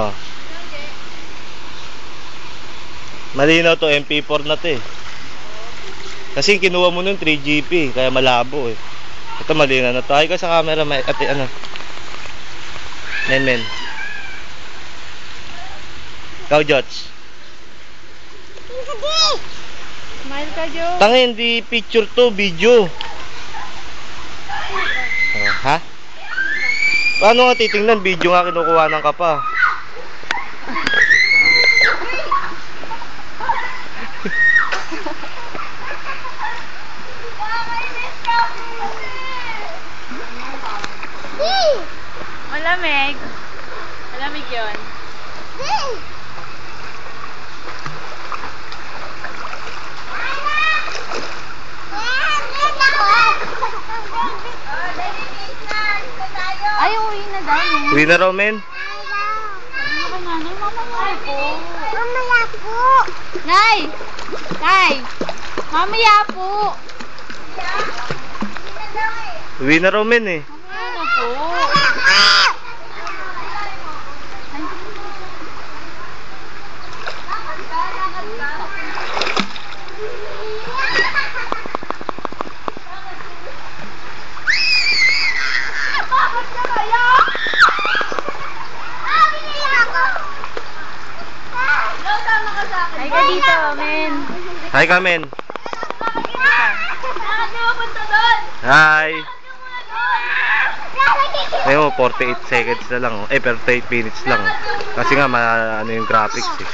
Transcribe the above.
Oh. Malinaw to, MP4 na to eh. Kasi kinuha mo nun 3GP, kaya malabo eh. Ito malinaw na to. Ay ka sa camera, ate ano. Men. Ikaw, Jots. Smile ka, Jo. Tanga, hindi picture to, video. Oh, ha? Paano nga titingnan? Video nga kinukuha ng ka pa. Malamig. Malamig yun. Ay, uwi na daw. Uwi na raw, men. Mamaya po. Nay! Nay! Mamaya po. Uwi na raw, men eh. Ano po? Ay ka dito, men. Hi ka, men. Hi. Ayun mo, 48 seconds na lang. 48 minutes lang. Kasi nga, ano yung graphics eh.